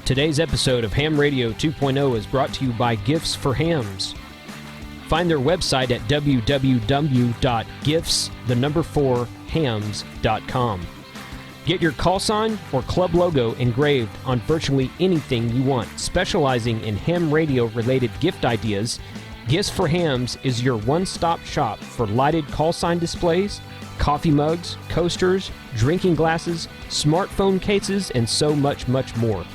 Today's episode of Ham Radio 2.0 is brought to you by Gifts for Hams. Find their website at www.gifts4hams.com. Get your call sign or club logo engraved on virtually anything you want. Specializing in ham radio related gift ideas, Gifts for Hams is your one-stop shop for lighted call sign displays, coffee mugs, coasters, drinking glasses, smartphone cases, and so much more.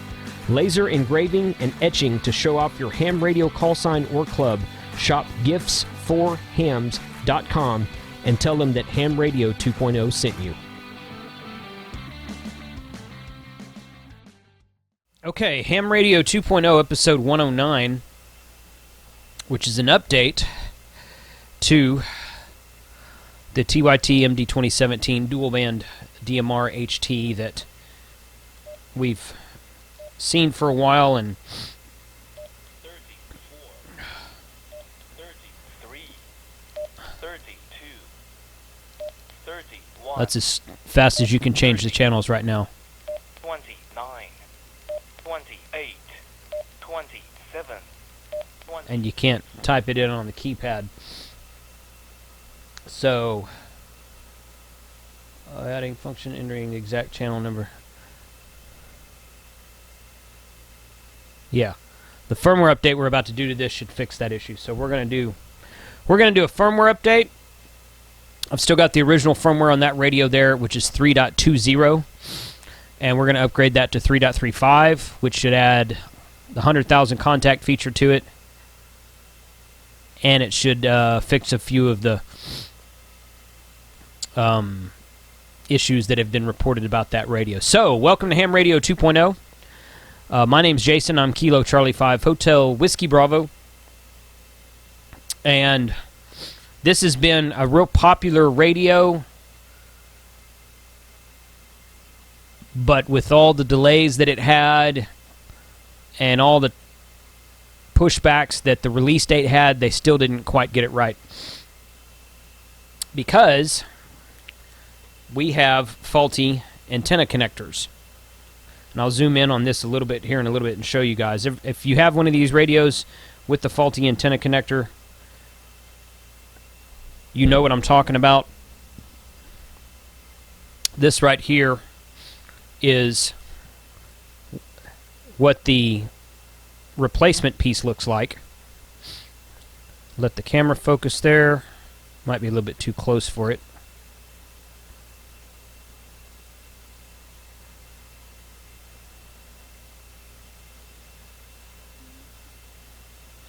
Laser engraving and etching to show off your ham radio call sign or club. Shop gifts4hams.com and tell them that Ham Radio 2.0 sent you. Okay, Ham Radio 2.0 episode 109, which is an update to the Tyt MD-2017 dual band DMR HT that we've seen for a while, and 34, 33, 32, 31. That's as fast as you can change the channels right now. 29, 28, 27, 20. And you can't type it in on the keypad. So, adding function, entering the exact channel number. Yeah, the firmware update we're about to do to this should fix that issue. So we're gonna do a firmware update. I've still got the original firmware on that radio there, which is 3.20, and we're gonna upgrade that to 3.35, which should add the 100,000 contact feature to it, and it should fix a few of the issues that have been reported about that radio. So, welcome to Ham Radio 2.0. My name's Jason. I'm Kilo Charlie 5 Hotel Whiskey Bravo. And this has been a real popular radio, but with all the delays that it had and all the pushbacks that the release date had, they still didn't quite get it right. Because we have faulty antenna connectors. And I'll zoom in on this a little bit here in a little bit and show you guys. If you have one of these radios with the faulty antenna connector, you know what I'm talking about. This right here is what the replacement piece looks like. Let the camera focus there. Might be a little bit too close for it.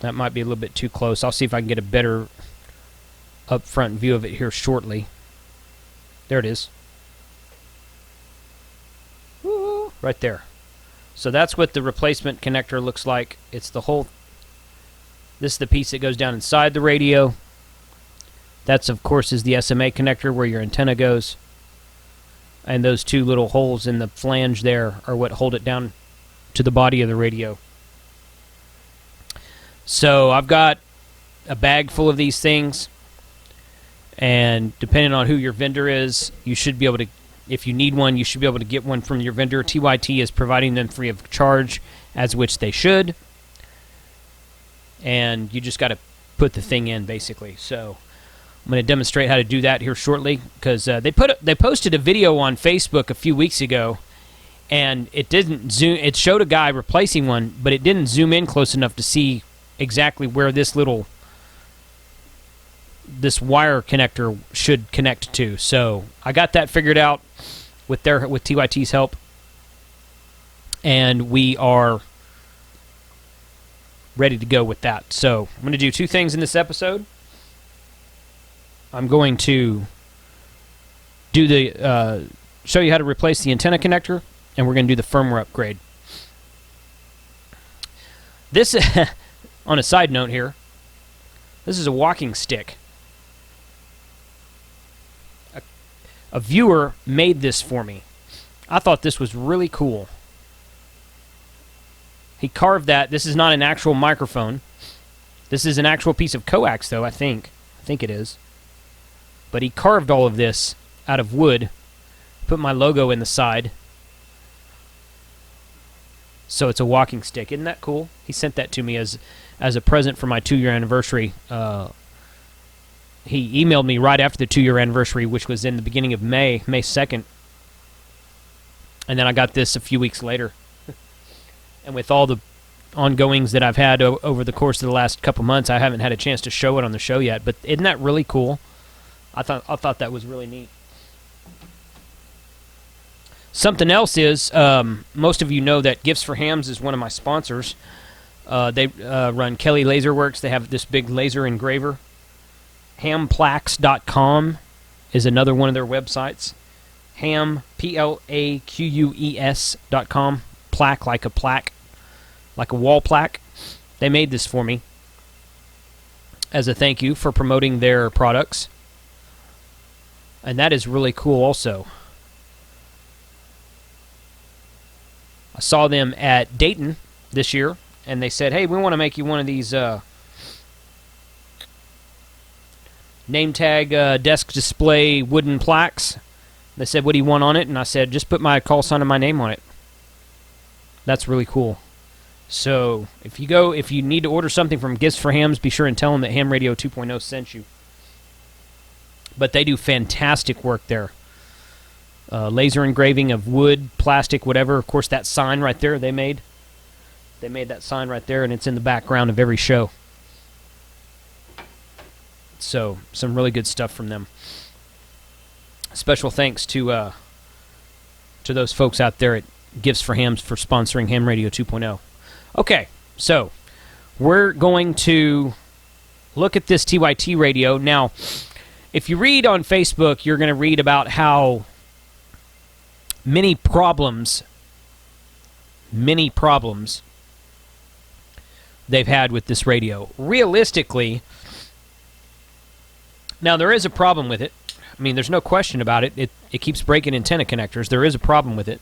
That might be a little bit too close. I'll see if I can get a better up-front view of it here shortly. There it is. Woo, right there. So that's what the replacement connector looks like. It's the whole... This is the piece that goes down inside the radio. That's, of course, is the SMA connector where your antenna goes. And those two little holes in the flange there are what hold it down to the body of the radio. So I've got a bag full of these things, and depending on who your vendor is, you should be able to, if you need one, you should be able to get one from your vendor. TYT is providing them free of charge, as which they should, and you just got to put the thing in, basically. So I'm going to demonstrate how to do that here shortly, because they posted a video on Facebook a few weeks ago, and it didn't zoom. It showed a guy replacing one, but it didn't zoom in close enough to see exactly where this wire connector should connect to. So I got that figured out with TYT's help, and we are ready to go with that. So I'm going to do two things in this episode. I'm going to do the show you how to replace the antenna connector, and we're going to do the firmware upgrade. This on a side note here, this is a walking stick. A viewer made this for me. I thought this was really cool. He carved that. This is not an actual microphone. This is an actual piece of coax, though, I think. I think it is. But he carved all of this out of wood, put my logo in the side, So it's a walking stick. Isn't that cool? He sent that to me as a present for my 2-year anniversary. He emailed me right after the 2-year anniversary, which was in the beginning of May 2nd. And then I got this a few weeks later. And with all the ongoings that I've had over the course of the last couple months, I haven't had a chance to show it on the show yet. But isn't that really cool? I thought that was really neat. Something else is, most of you know that Gifts for Hams is one of my sponsors. They run Kelly Laser Works. They have this big laser engraver. Hamplaques.com is another one of their websites. Ham, Plaques.com. Plaque, like a plaque, like a wall plaque. They made this for me as a thank you for promoting their products. And that is really cool also. I saw them at Dayton this year, and they said, hey, we want to make you one of these name tag desk display wooden plaques. They said, what do you want on it? And I said, just put my call sign and my name on it. That's really cool. So if you need to order something from Gifts for Hams, be sure and tell them that Ham Radio 2.0 sent you. But they do fantastic work there. Laser engraving of wood, plastic, whatever. Of course, that sign right there they made. They made that sign right there, and it's in the background of every show. So, some really good stuff from them. Special thanks to those folks out there at Gifts for Hams for sponsoring Ham Radio 2.0. Okay, so we're going to look at this TYT radio. Now, if you read on Facebook, you're going to read about how many problems they've had with this radio. Realistically, now there is a problem with it. I mean, there's no question about it. It keeps breaking antenna connectors. There is a problem with it.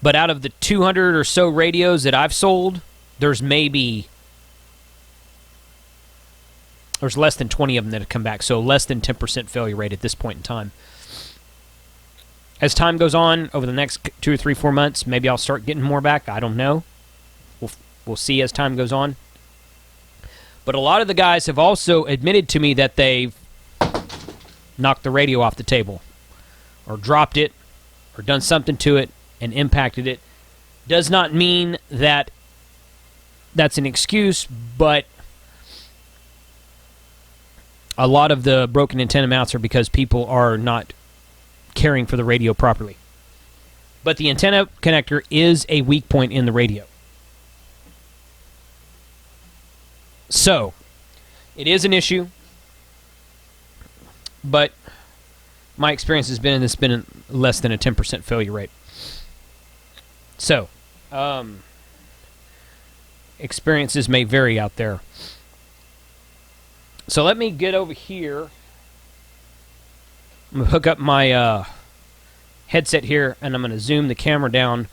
But out of the 200 or so radios that I've sold, there's less than 20 of them that have come back, so less than 10% failure rate at this point in time. As time goes on, over the next 2 or 3, 4 months, maybe I'll start getting more back. I don't know. We'll see as time goes on. But a lot of the guys have also admitted to me that they've knocked the radio off the table, or dropped it, or done something to it and impacted it. Does not mean that that's an excuse, but a lot of the broken antenna mounts are because people are not caring for the radio properly. But the antenna connector is a weak point in the radio. So, it is an issue, but my experience has been it's been less than a 10% failure rate. So, experiences may vary out there. So let me get over here. I'm going to hook up my headset here, and I'm going to zoom the camera down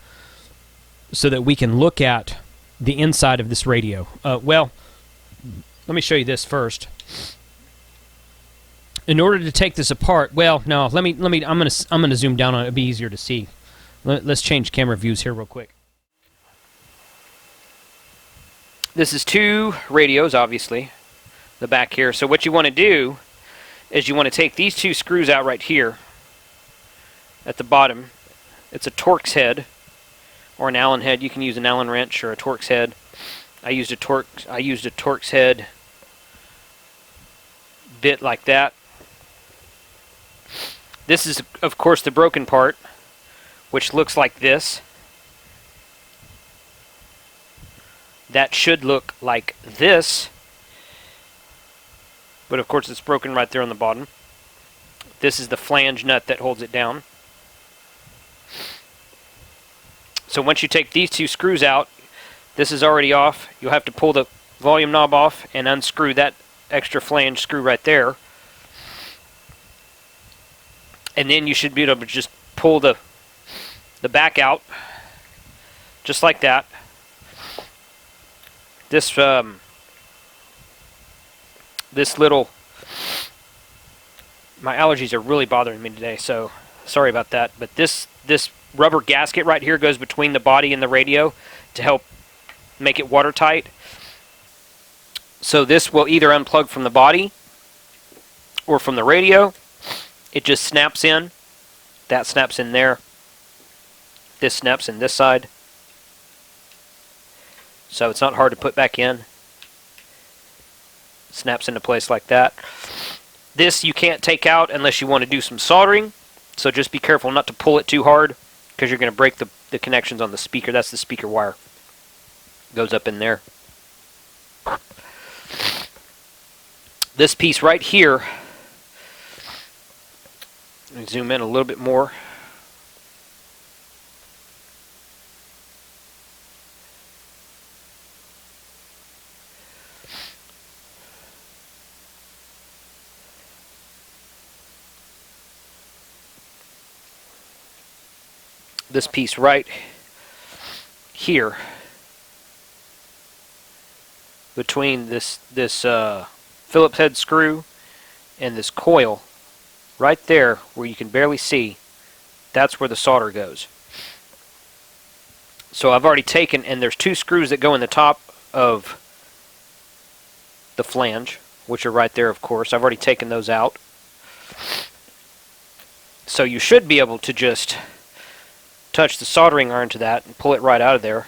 so that we can look at the inside of this radio. Well, let me show you this first. In order to take this apart, well, no, I'm going to zoom down on it. It'll be easier to see. Let's change camera views here real quick. This is 2 radios, obviously. The back here. So what you want to do is you want to take these 2 screws out right here at the bottom. It's a Torx head or an Allen head. You can use an Allen wrench or a Torx head. I used a Torx head bit like that. This is, of course, the broken part, which looks like this. That should look like this. But of course it's broken right there on the bottom. This is the flange nut that holds it down. So once you take these 2 screws out, this is already off. You'll have to pull the volume knob off and unscrew that extra flange screw right there. And then you should be able to just pull the back out, just like that. This little, my allergies are really bothering me today, so sorry about that. But this this rubber gasket right here goes between the body and the radio to help make it watertight. So this will either unplug from the body or from the radio. It just snaps in. That snaps in there. This snaps in this side. So it's not hard to put back in. Snaps into place like that. This you can't take out unless you want to do some soldering. So just be careful not to pull it too hard, because you're going to break the connections on the speaker. That's the speaker wire. Goes up in there. This piece right here, let me zoom in a little bit more. This piece right here, between this Phillips head screw and this coil, right there where you can barely see, that's where the solder goes. So I've already taken, and there's 2 screws that go in the top of the flange, which are right there, of course. I've already taken those out. So you should be able to just touch the soldering iron to that and pull it right out of there.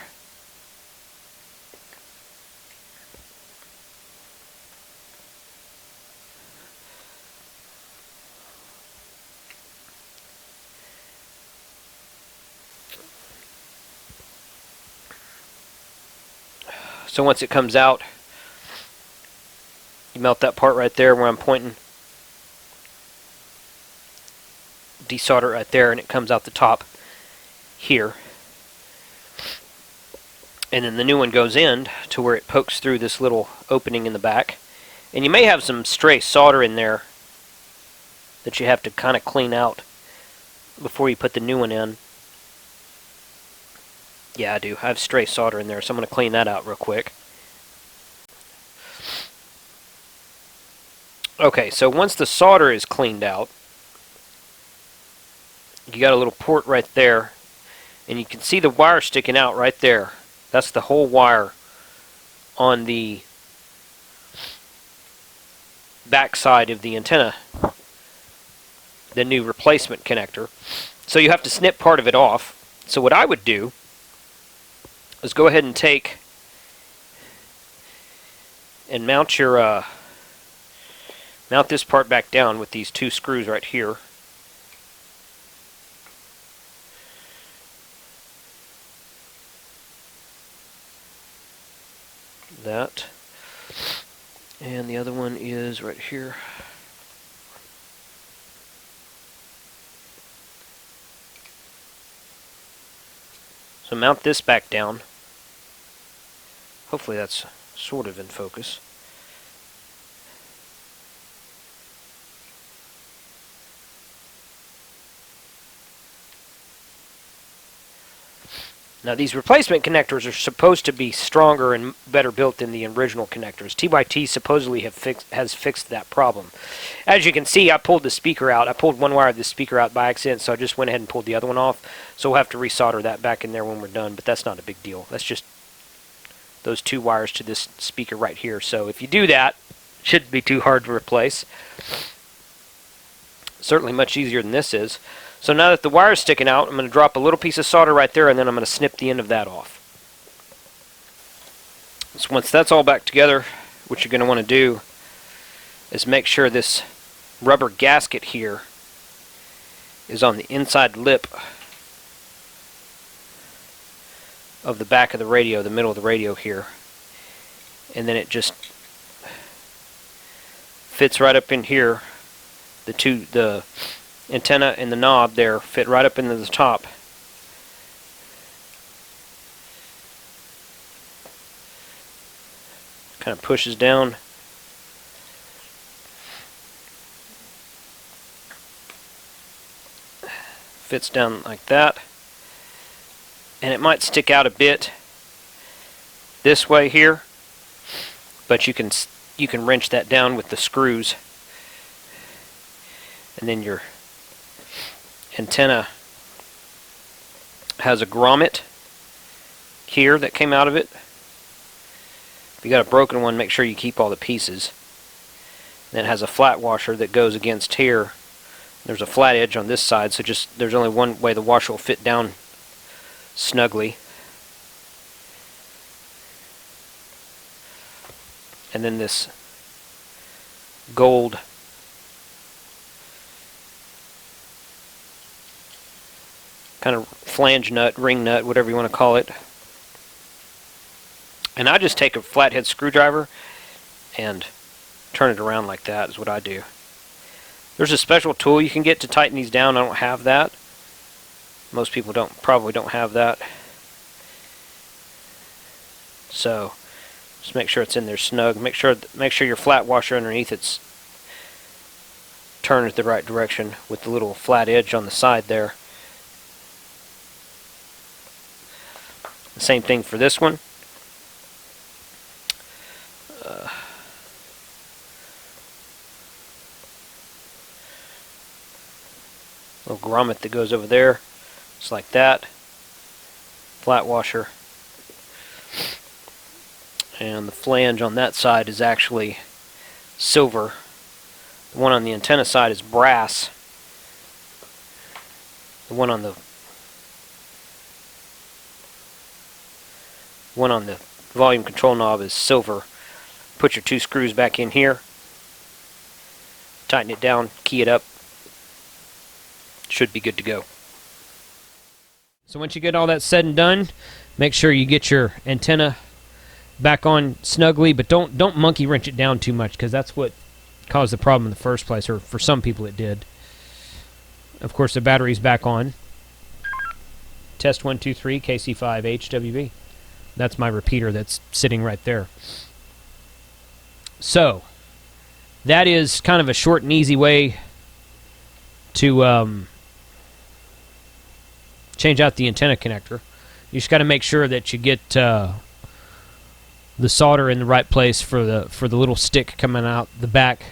So once it comes out, you melt that part right there where I'm pointing, desolder it right there, and it comes out the top here. And then the new one goes in to where it pokes through this little opening in the back. And you may have some stray solder in there that you have to kind of clean out before you put the new one in. Yeah, I do. I have stray solder in there, so I'm going to clean that out real quick. Okay, so once the solder is cleaned out, you got a little port right there, and you can see the wire sticking out right there. That's the whole wire on the back side of the antenna, the new replacement connector. So you have to snip part of it off. So what I would do is go ahead and take and mount your mount this part back down with these 2 screws right here. That, and the other one is right here. So mount this back down. Hopefully that's sort of in focus. Now these replacement connectors are supposed to be stronger and better built than the original connectors. TYT supposedly has fixed that problem. As you can see, I pulled the speaker out. I pulled one wire of the speaker out by accident, so I just went ahead and pulled the other one off. So we'll have to resolder that back in there when we're done, but that's not a big deal. That's just those 2 wires to this speaker right here. So if you do that, it shouldn't be too hard to replace. Certainly much easier than this is. So now that the wire is sticking out, I'm going to drop a little piece of solder right there, and then I'm going to snip the end of that off. So once that's all back together, what you're going to want to do is make sure this rubber gasket here is on the inside lip of the back of the radio, the middle of the radio here. And then it just fits right up in here. The antenna and the knob there fit right up into the top. Kind of pushes down. Fits down like that. And it might stick out a bit this way here, but you can wrench that down with the screws, and then your antenna has a grommet here that came out of it. If you got a broken one, make sure you keep all the pieces. Then it has a flat washer that goes against here. There's a flat edge on this side, so just there's only one way the washer will fit down snugly. And then this gold kind of flange nut, ring nut, whatever you want to call it. And I just take a flathead screwdriver and turn it around like that is what I do. There's a special tool you can get to tighten these down. I don't have that. Most people probably don't have that. So just make sure it's in there snug. Make sure your flat washer underneath it's turned the right direction with the little flat edge on the side there. The same thing for this one. Little grommet that goes over there, just like that. Flat washer. And the flange on that side is actually silver. The one on the antenna side is brass. The one on the volume control knob is silver. Put your two screws back in here. Tighten it down, key it up. Should be good to go. So once you get all that said and done, make sure you get your antenna back on snugly, but don't monkey wrench it down too much, because that's what caused the problem in the first place, or for some people it did. Of course, the battery's back on. Test 1, 2, 3, KC5 HWB. That's my repeater that's sitting right there. So that is kind of a short and easy way to change out the antenna connector. You just got to make sure that you get the solder in the right place for the little stick coming out the back.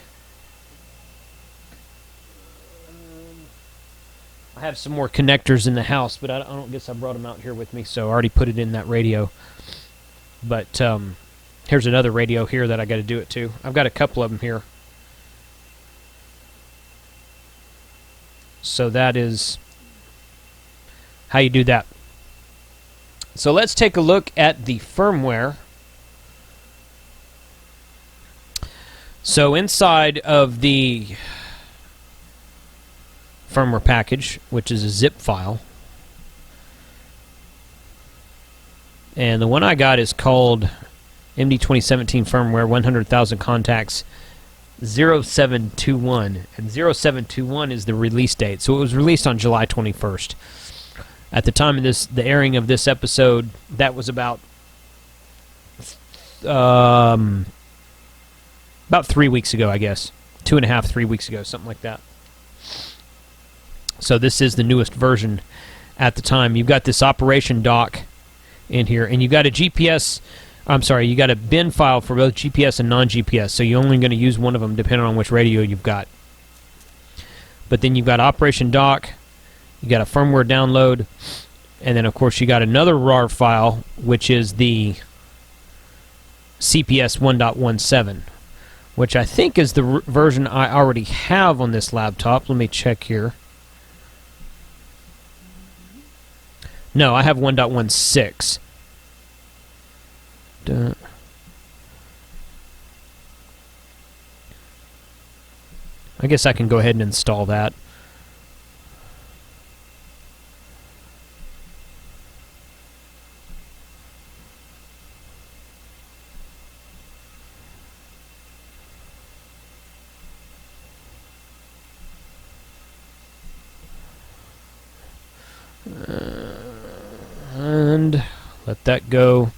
I have some more connectors in the house, but I don't guess I brought them out here with me, so I already put it in that radio. But here's another radio here that I got to do it to. I've got a couple of them here. So that is how you do that. So let's take a look at the firmware. So inside of the firmware package, which is a zip file, and the one I got is called MD-2017 firmware 100,000 contacts 0721, and 0721 is the release date. So it was released on July 21st. At the time of the airing of this episode, that was about 3 weeks ago, I guess. 2.5, 3 weeks ago, something like that. So this is the newest version at the time. You've got this operation dock in here, and you've got a GPS. I'm sorry, you got a bin file for both GPS and non-GPS, so you're only going to use one of them depending on which radio you've got. But then you've got operation dock, you got a firmware download, and then of course you got another RAR file, which is the CPS 1.17, which I think is the version I already have on this laptop. Let me check here. No, I have 1.16. I guess I can go ahead and install that. And let that go.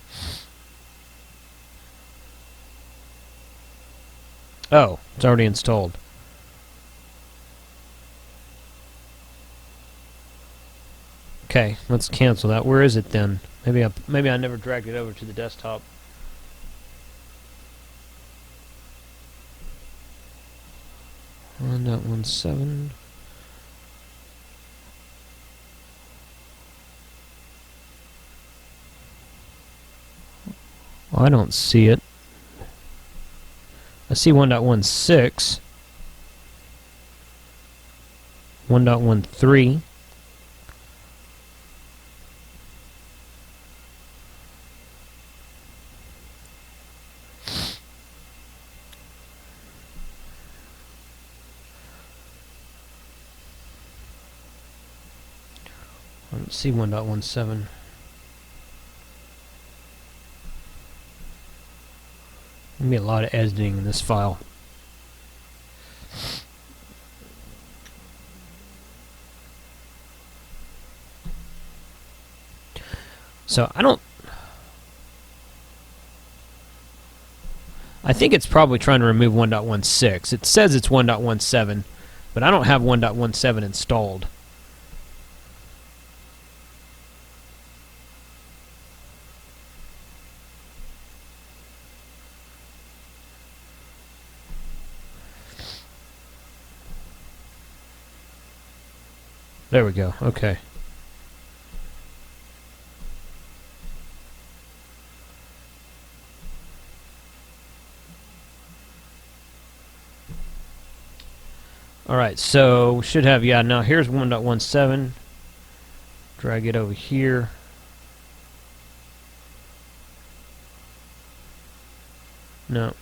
Oh, it's already installed. Okay, let's cancel that. Where is it then? Maybe I never dragged it over to the desktop. .17. Well, I don't see it. I see 1.16, 1.13. I don't see 1.17. There'll be a lot of editing in this file. So I think it's probably trying to remove 1.16. It says it's 1.17, but I don't have 1.17 installed. There we go. Okay. Alright, so we should have, yeah, now here's 1.17. Drag it over here. No.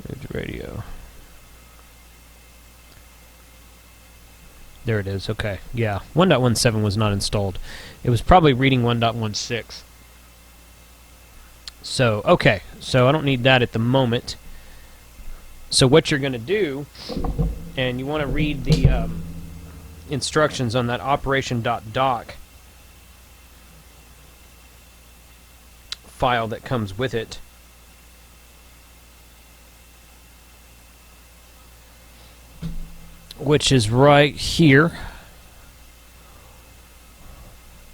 Move to radio. There it is, okay. Yeah, 1.17 was not installed. It was probably reading 1.16. So, okay, so I don't need that at the moment. So what you're going to do, and you want to read the instructions on that operation.doc file that comes with it. Which is right here.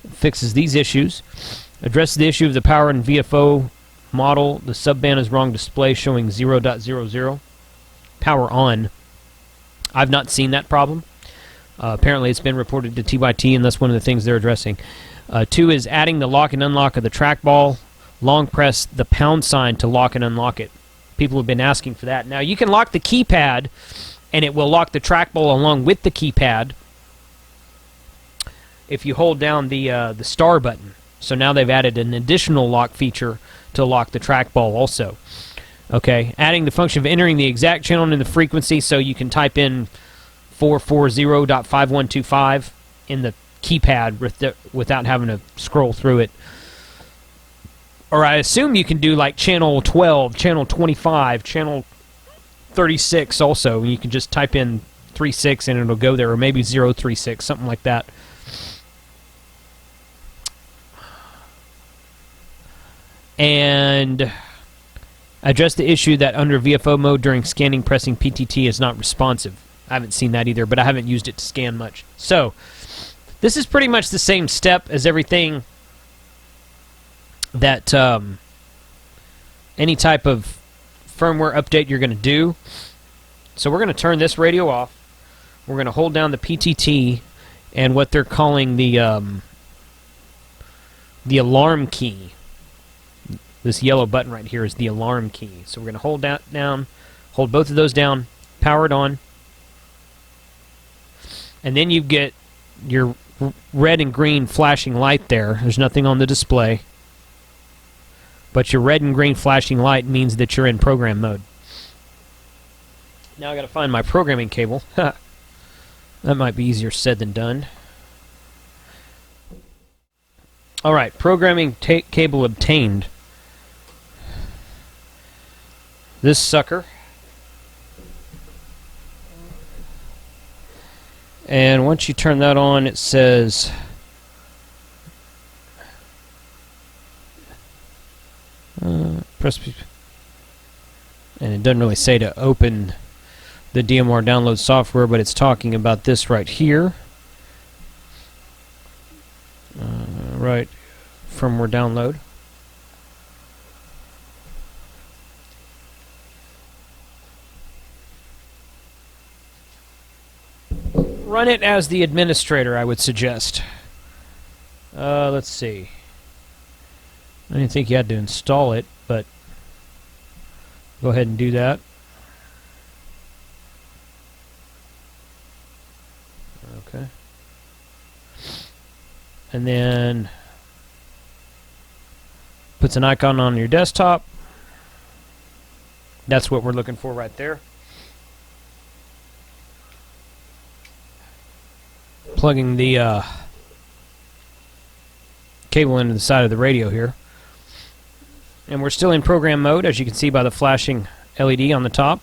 It fixes these issues. Addresses the issue of the power and VFO model. The subband is wrong display showing 0.00. Power on. I've not seen that problem. Apparently it's been reported to TYT, and that's one of the things they're addressing. 2 is adding the lock and unlock of the trackball. Long press the pound sign to lock and unlock it. People have been asking for that. Now you can lock the keypad, and it will lock the trackball along with the keypad if you hold down the star button. So now they've added an additional lock feature to lock the trackball also. Okay, adding the function of entering the exact channel and the frequency, so you can type in 440.5125 in the keypad without having to scroll through it. Or I assume you can do like channel 12, channel 25, channel 36 also. You can just type in 36 and it'll go there, or maybe 036, something like that. And address the issue that under VFO mode during scanning, pressing PTT is not responsive. I haven't seen that either, but I haven't used it to scan much. So this is pretty much the same step as everything that any type of firmware update you're going to do. So we're going to turn this radio off. We're going to hold down the PTT and what they're calling the alarm key. This yellow button right here is the alarm key. So we're going to hold that down, hold both of those down, power it on, and then you get your red and green flashing light there. There's nothing on the display. But your red and green flashing light means that you're in program mode. Now I got to find my programming cable. That might be easier said than done. Alright, programming cable obtained. This sucker. And once you turn that on, it says press, and it doesn't really say to open the DMR download software, but it's talking about this right here. Right, firmware download. Run it as the administrator, I would suggest. Let's see. I didn't think you had to install it, but go ahead and do that. Okay. And then puts an icon on your desktop. That's what we're looking for right there. Plugging the cable into the side of the radio here. And we're still in program mode, as you can see by the flashing LED on the top.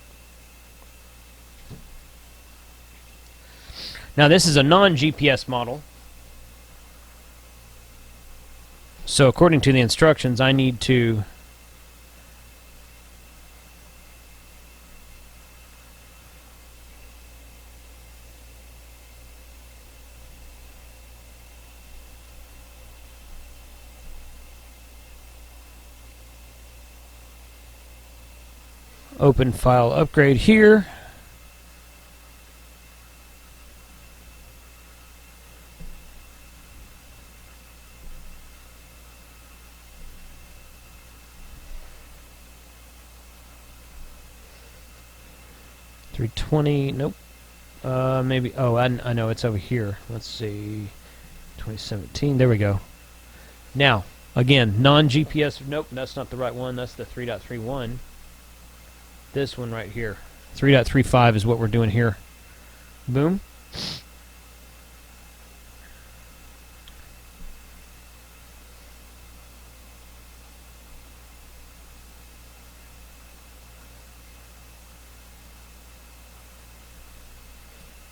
Now this is a non-GPS model. So according to the instructions, I need to open file upgrade here. $320, nope. Maybe, oh, I know, it's over here. Let's see, 2017, there we go. Now, again, non-GPS, nope, that's not the right one, that's the 3.31. This one right here. 3.35 is what we're doing here. Boom.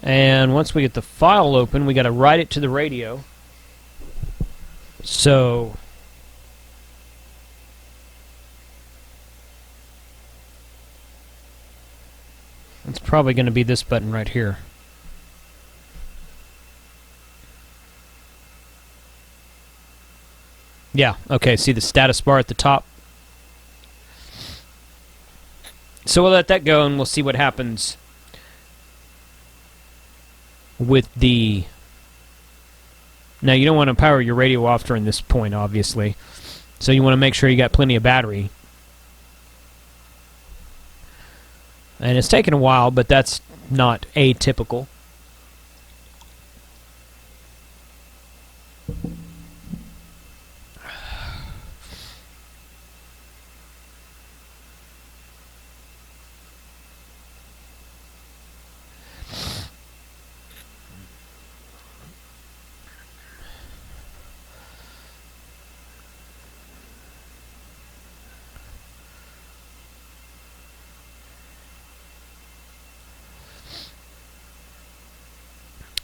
And once we get the file open, we got to write it to the radio. So it's probably going to be this button right here. Yeah, okay, see the status bar at the top? So we'll let that go and we'll see what happens with the... Now you don't want to power your radio off during this point, obviously. So you want to make sure you got plenty of battery. And it's taken a while, but that's not atypical.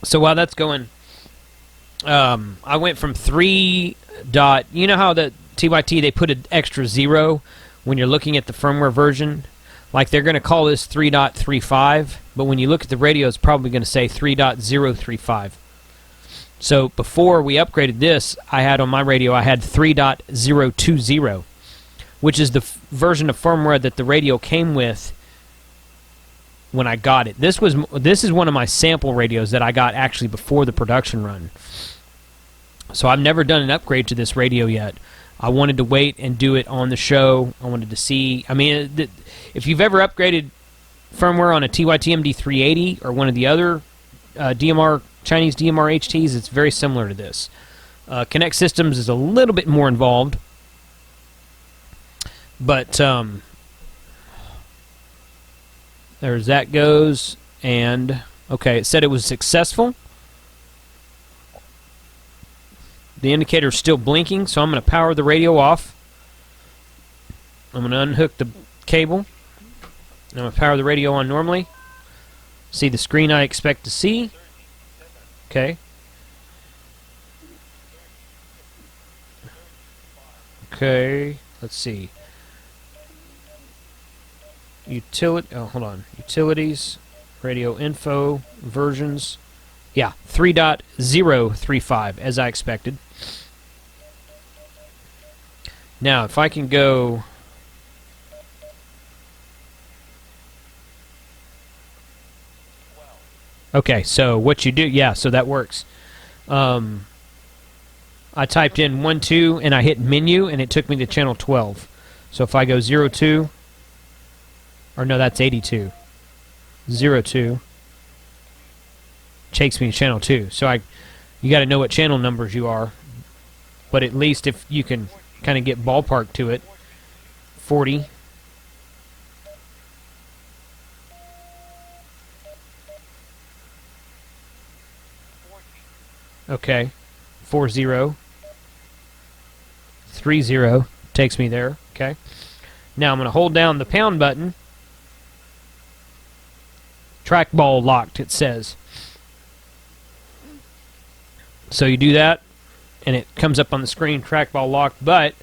So while that's going, I went from 3 dot... You know how the TYT, they put an extra 0 when you're looking at the firmware version? Like they're going to call this 3.35, but when you look at the radio, it's probably going to say 3.035. So before we upgraded this, I had on my radio, I had 3.020, which is the version of firmware that the radio came with when I got it. This is one of my sample radios that I got actually before the production run. So I've never done an upgrade to this radio yet. I wanted to wait and do it on the show. I wanted to see. I mean, if you've ever upgraded firmware on a Tyt MD-2017 or one of the other Chinese DMR HTs, it's very similar to this. Connect Systems is a little bit more involved, but there's that goes, and okay, it said it was successful. The indicator is still blinking, so I'm going to power the radio off. I'm going to unhook the cable. I'm going to power the radio on normally. See the screen I expect to see. Okay. Okay, let's see. Hold on. Utilities, radio info, versions. Yeah, 3.035 as I expected. Now, if I can go... Okay, so what you do... Yeah, so that works. I'm I typed in 12 and I hit menu and it took me to channel 12. So if I go 02, or no, that's 82. 02 takes me to channel 2. So you got to know what channel numbers you are, but at least if you can kind of get ballpark to it. 40. Okay. 40. 30 takes me there. Okay. Now I'm going to hold down the pound button. Trackball locked, it says. So you do that, and it comes up on the screen, trackball locked, but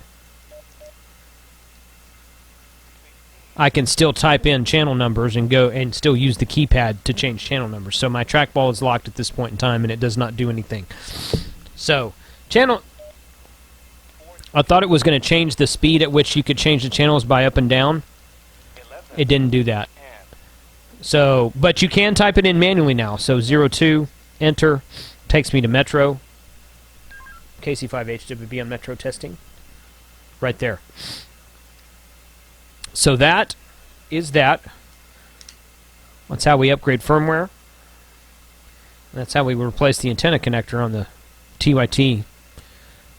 I can still type in channel numbers and go and still use the keypad to change channel numbers. So my trackball is locked at this point in time, and it does not do anything. So, I thought it was going to change the speed at which you could change the channels by up and down. It didn't do that. So, but you can type it in manually now. So 02, enter, takes me to Metro. KC5HWB on Metro testing. Right there. So that is that. That's how we upgrade firmware. That's how we replace the antenna connector on the Tyt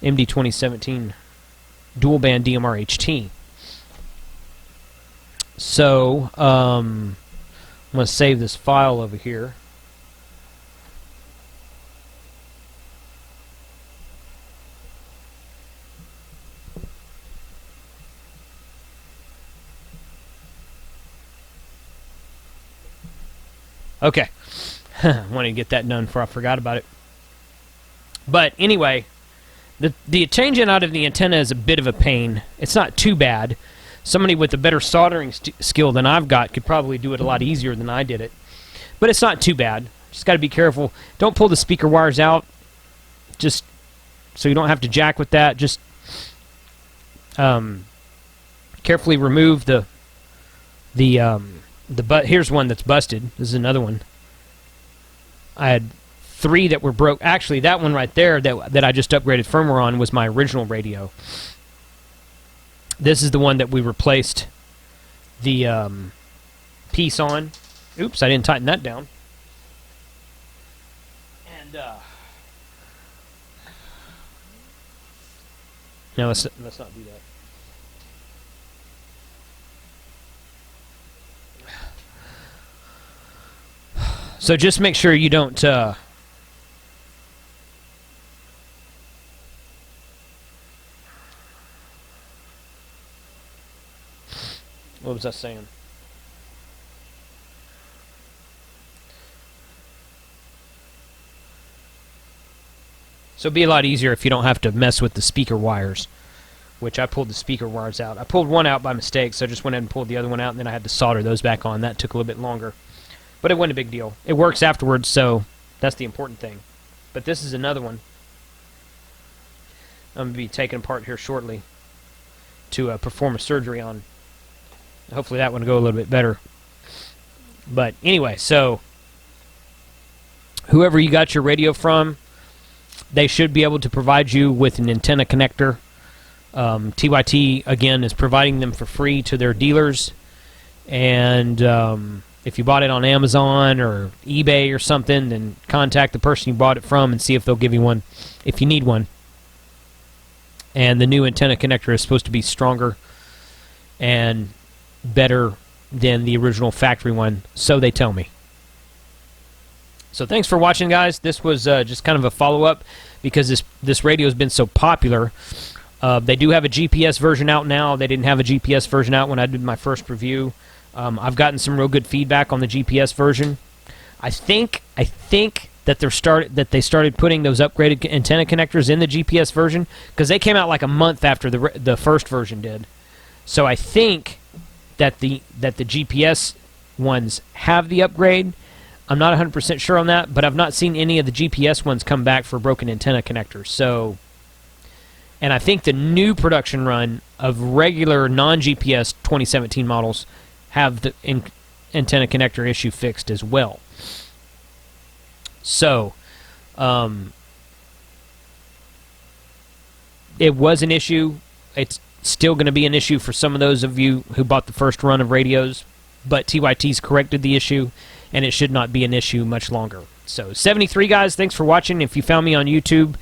MD-2017 dual band DMR HT. So, I'm going to save this file over here. Okay. Wanted to get that done before I forgot about it. But anyway, the changing out of the antenna is a bit of a pain. It's not too bad. Somebody with a better soldering skill than I've got could probably do it a lot easier than I did it. But it's not too bad. Just got to be careful. Don't pull the speaker wires out. Just so you don't have to jack with that. Just carefully remove here's one that's busted. This is another one. I had 3 that were broke. Actually, that one right there that I just upgraded firmware on was my original radio. This is the one that we replaced the piece on. Oops, I didn't tighten that down. And no, let's not do that. So just make sure you don't what was I saying? So it'd be a lot easier if you don't have to mess with the speaker wires, which I pulled the speaker wires out. I pulled one out by mistake, so I just went ahead and pulled the other one out, and then I had to solder those back on. That took a little bit longer. But it wasn't a big deal. It works afterwards, so that's the important thing. But this is another one I'm going to be taking apart here shortly to perform a surgery on. Hopefully that one will go a little bit better. But anyway, so whoever you got your radio from, they should be able to provide you with an antenna connector. TYT, again, is providing them for free to their dealers. And if you bought it on Amazon or eBay or something, then contact the person you bought it from and see if they'll give you one if you need one. And the new antenna connector is supposed to be stronger and better than the original factory one, so they tell me. So thanks for watching, guys. This was just kind of a follow-up because this radio has been so popular. They do have a GPS version out now. They didn't have a GPS version out when I did my first review. I've gotten some real good feedback on the GPS version. I think that they started putting those upgraded antenna connectors in the GPS version because they came out like a month after the first version did. So I think that the GPS ones have the upgrade. I'm not 100% sure on that, but I've not seen any of the GPS ones come back for broken antenna connectors. So, and I think the new production run of regular non-GPS 2017 models have the antenna connector issue fixed as well. So, it was an issue. It's still going to be an issue for some of those of you who bought the first run of radios, but TYT's corrected the issue, and it should not be an issue much longer. So 73 guys, thanks for watching. If you found me on YouTube,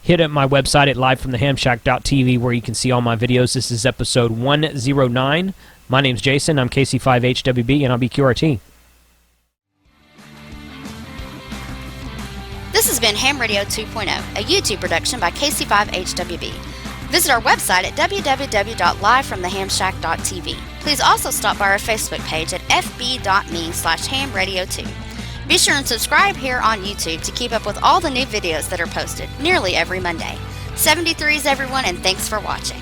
hit up my website at livefromthehamshack.tv where you can see all my videos. This is episode 109. My name's Jason. I'm KC5HWB, and I'll be QRT. This has been Ham Radio 2.0, a YouTube production by KC5HWB. Visit our website at www.livefromthehamshack.tv. Please also stop by our Facebook page at fb.me/hamradio2. Be sure and subscribe here on YouTube to keep up with all the new videos that are posted nearly every Monday. 73s everyone, and thanks for watching.